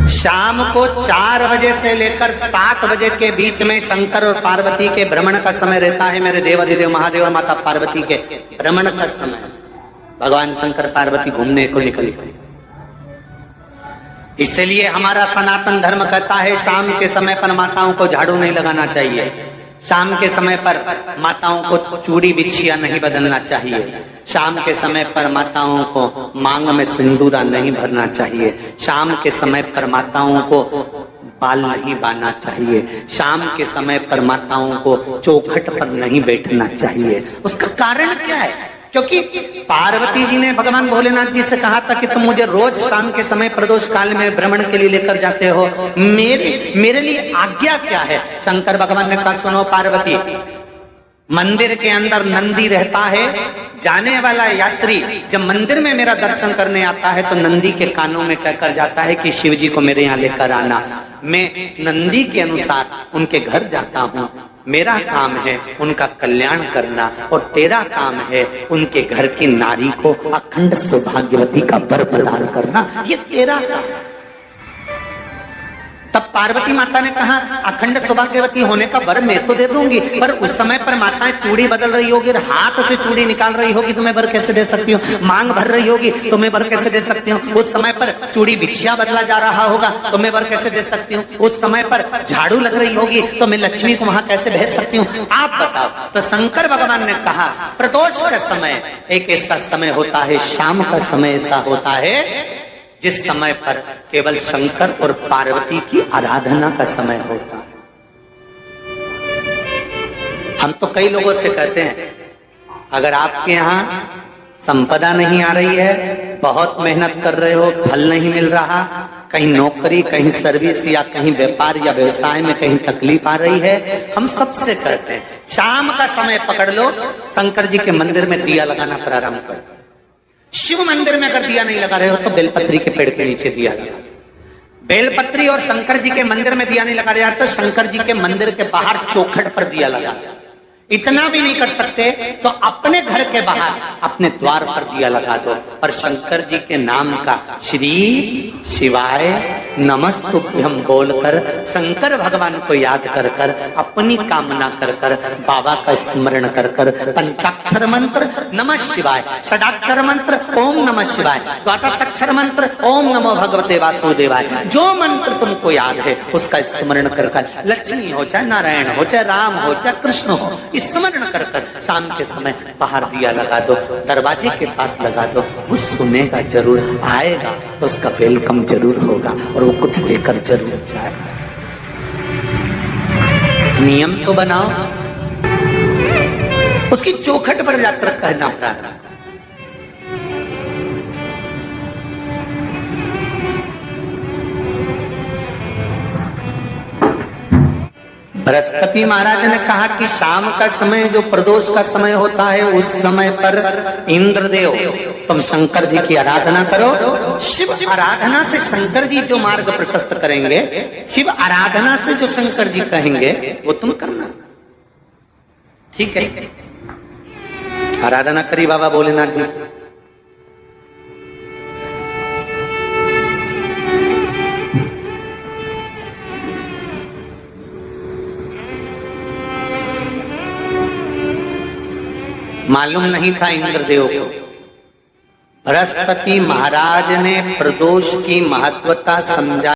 शाम को 4 बजे से लेकर 7 बजे के बीच में शंकर और पार्वती के भ्रमण का समय रहता है। मेरे देवाधिदेव महादेव और माता पार्वती के भ्रमण का समय, भगवान शंकर पार्वती घूमने को निकले। इसलिए हमारा सनातन धर्म कहता है शाम के समय पर माताओं को झाड़ू नहीं लगाना चाहिए, शाम के समय पर माताओं को चूड़ी बिछिया नहीं बदलना चाहिए, शाम के समय पर माताओं को मांग में सिंदूरा नहीं भरना चाहिए, शाम के समय पर माताओं को बाल नहीं बांधना चाहिए, शाम के समय पर माताओं को चौखट पर नहीं बैठना चाहिए। उसका कारण क्या है? क्योंकि पार्वती जी ने भगवान भोलेनाथ जी से कहा था कि तुम मुझे रोज शाम के समय प्रदोष काल में भ्रमण के लिए लेकर जाते हो, मेरे लिए आज्ञा क्या है? शंकर भगवान ने कहा सुनो पार्वती, मंदिर के अंदर नंदी रहता है, जाने वाला यात्री जब मंदिर में मेरा दर्शन करने आता है तो नंदी के कानों में कहकर जाता है कि शिव जी को मेरे यहाँ लेकर आना। मैं नंदी के अनुसार उनके घर जाता हूँ, मेरा काम है उनका कल्याण करना और तेरा काम है उनके घर की नारी को अखंड सौभाग्यवती का वर प्रदान करना, ये तेरा काम। तब पार्वती माता ने कहा अखंड सौभाग्यवती होने का वर मैं तो दे दूंगी, पर उस समय पर माताएं चूड़ी बदल रही होगी, हाथ से चूड़ी निकाल रही होगी तो मैं वर कैसे दे सकती हूँ? मांग भर रही होगी तो मैं वर कैसे दे सकती हूँ? उस समय पर चूड़ी बिछिया बदला जा रहा होगा तो मैं वर कैसे दे सकती हूँ? उस समय पर झाड़ू लग रही होगी तो मैं लक्ष्मी को वहां कैसे भेज सकती हूँ? आप बताओ। तो शंकर भगवान ने कहा प्रदोष का समय एक ऐसा समय होता है, शाम का समय ऐसा होता है जिस समय पर केवल शंकर और पार्वती की आराधना का समय होता है। हम तो कई लोगों से कहते हैं अगर आपके यहाँ संपदा नहीं आ रही है, बहुत मेहनत कर रहे हो, फल नहीं मिल रहा, कहीं नौकरी, कहीं सर्विस या कहीं व्यापार या व्यवसाय में कहीं तकलीफ आ रही है, हम सबसे कहते हैं शाम का समय पकड़ लो, शंकर जी के मंदिर में दिया लगाना प्रारंभ कर दो। शिव मंदिर में अगर दिया नहीं लगा रहे हो तो बेलपत्री के पेड़ के नीचे दिया लगा। बेलपत्री और शंकर जी के मंदिर में दिया नहीं लगा रहे तो शंकर जी के मंदिर के बाहर चौखट पर दिया लगा। इतना भी नहीं कर सकते तो अपने घर के बाहर अपने द्वार पर दिया लगा दो, पर शंकर जी के नाम का श्री शिवाय नमस्तुभ्यम बोलकर शंकर भगवान को याद कर कर अपनी कामना कर कर बाबा का स्मरण कर कर पंचाक्षर मंत्र नमः शिवाय, षडाक्षर मंत्र ओम नमः शिवाय, द्वादशाक्षर मंत्र ओम नमो भगवते वासुदेवाय, जो मंत्र तुमको याद है उसका स्मरण कर कर लक्ष्मी हो चाहे नारायण हो चाहे राम हो चाहे कृष्ण हो स्मरण कर कर शाम के समय बाहर दिया लगा दो, दरवाजे के पास लगा दो। वो सुनेगा जरूर, आएगा तो उसका वेलकम जरूर होगा और वो कुछ देकर जरूर जाएगा। नियम तो बनाओ, उसकी चौखट पर जाकर कहना प्रारंभ। बृहस्पति महाराज ने कहा कि शाम का समय जो प्रदोष का समय होता है उस समय पर इंद्रदेव तुम शंकर जी की आराधना करो। शिव आराधना से शंकर जी जो मार्ग प्रशस्त करेंगे, शिव आराधना से जो शंकर जी कहेंगे वो तुम करना। ठीक है, आराधना करी बाबा भोलेनाथ जी। मालूम नहीं था इंद्रदेव को, बृहस्पति महाराज ने प्रदोष की महत्वता समझा।